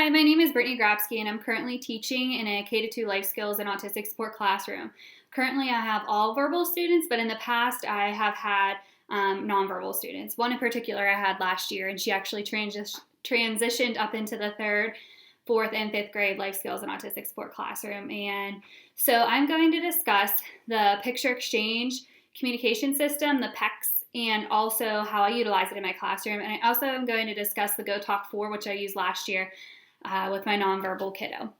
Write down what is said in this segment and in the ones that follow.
Hi, my name is Brittany Grabsky, and I'm currently teaching in a K-2 life skills and autistic support classroom. Currently, I have all verbal students, but in the past, I have had nonverbal students. One in particular I had last year, and she actually transitioned up into the third, fourth, and fifth grade life skills and autistic support classroom. And so I'm going to discuss the picture exchange communication system, the PECS, and also how I utilize it in my classroom. And I also am going to discuss the GoTalk 4, which I used last year with my nonverbal kiddo.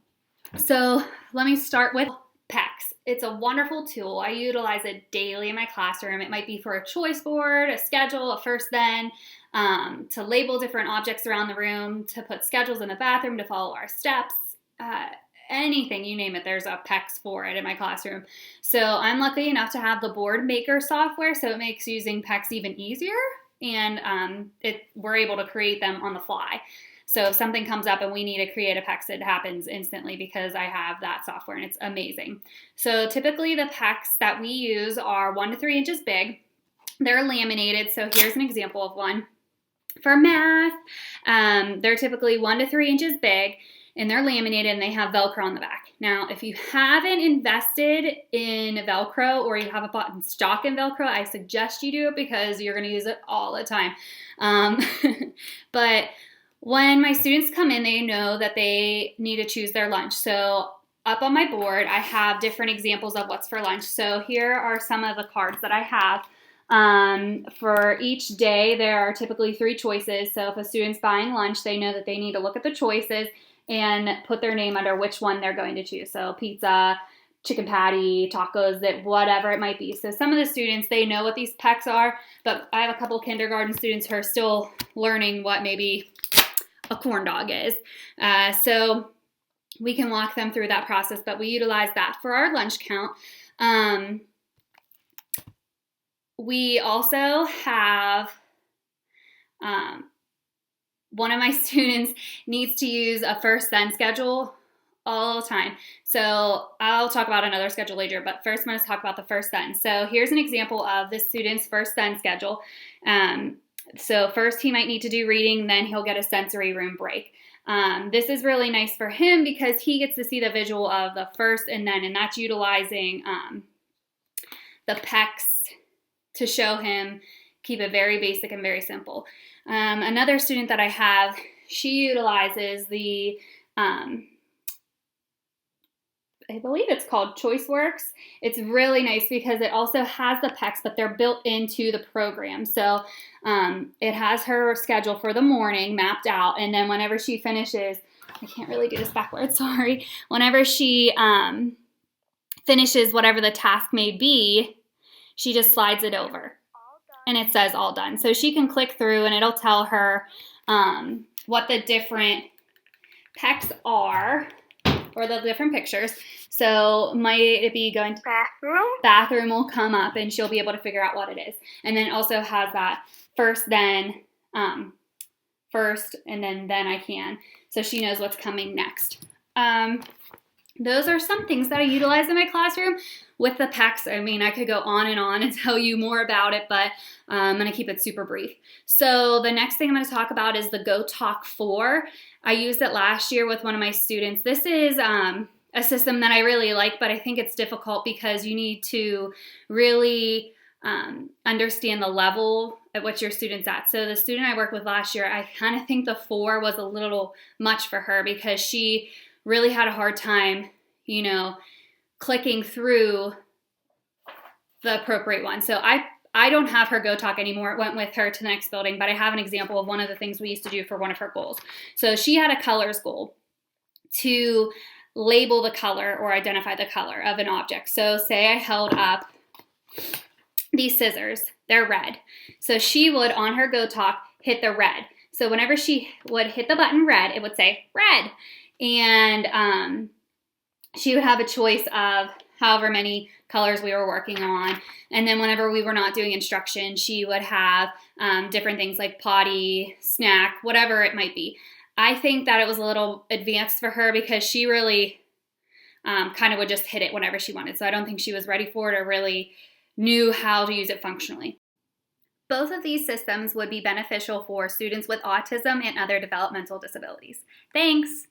So let me start with PECS. It's a wonderful tool. I utilize it daily in my classroom. It might be for a choice board, a schedule, a first then, to label different objects around the room, to put schedules in the bathroom, to follow our steps, anything, you name it, there's a PECS for it in my classroom. So I'm lucky enough to have the board maker software, so it makes using PECS even easier, and we're able to create them on the fly. So if something comes up and we need to create a PECS, it happens instantly because I have that software, and it's amazing. So typically the PECS that we use are 1 to 3 inches big. They're laminated, so here's an example of one. For math, they're typically 1 to 3 inches big, and they're laminated, and they have Velcro on the back. Now, if you haven't invested in Velcro, or you haven't bought in stock in Velcro, I suggest you do it because you're going to use it all the time. But when my students come in, they know that they need to choose their lunch. So up on my board, I have different examples of what's for lunch. So here are some of the cards that I have. For each day, there are typically 3 choices. So if a student's buying lunch, they know that they need to look at the choices and put their name under which one they're going to choose. So pizza, chicken patty, tacos, that whatever it might be. So some of the students, they know what these PECS are, but I have a couple kindergarten students who are still learning what maybe a corn dog is. So we can walk them through that process, but we utilize that for our lunch count. We also have one of my students needs to use a first then schedule all the time. So I'll talk about another schedule later, but first I'm going to talk about the first then. So here's an example of this student's first then schedule. So first he might need to do reading, then he'll get a sensory room break. This is really nice for him because he gets to see the visual of the first and then, and that's utilizing the PECS to show him, keep it very basic and very simple. Another student that I have, she utilizes the, I believe it's called ChoiceWorks. It's really nice because it also has the PECS, but they're built into the program. So it has her schedule for the morning mapped out, and then whenever she finishes, I can't really do this backwards, sorry. Whenever she finishes whatever the task may be, she just slides it over and it says all done. So she can click through and it'll tell her what the different PECS are, or the different pictures. So might it be going to bathroom will come up and she'll be able to figure out what it is. And then it also has that first then, first and then I can. So she knows what's coming next. Those are some things that I utilize in my classroom with the PECS. I mean, I could go on and tell you more about it, but I'm going to keep it super brief. So the next thing I'm going to talk about is the GoTalk 4. I used it last year with one of my students. This is a system that I really like, but I think it's difficult because you need to really understand the level at which your student's at. So the student I worked with last year, I kind of think the 4 was a little much for her because she really had a hard time, clicking through the appropriate one. So I don't have her GoTalk anymore. It went with her to the next building, but I have an example of one of the things we used to do for one of her goals. So she had a colors goal to label the color or identify the color of an object. So say I held up these scissors, they're red. So she would, on her GoTalk, hit the red. So whenever she would hit the button red, it would say red. And she would have a choice of however many colors we were working on. And then whenever we were not doing instruction, she would have different things like potty, snack, whatever it might be. I think that it was a little advanced for her because she really kind of would just hit it whenever she wanted. So I don't think she was ready for it or really knew how to use it functionally. Both of these systems would be beneficial for students with autism and other developmental disabilities. Thanks!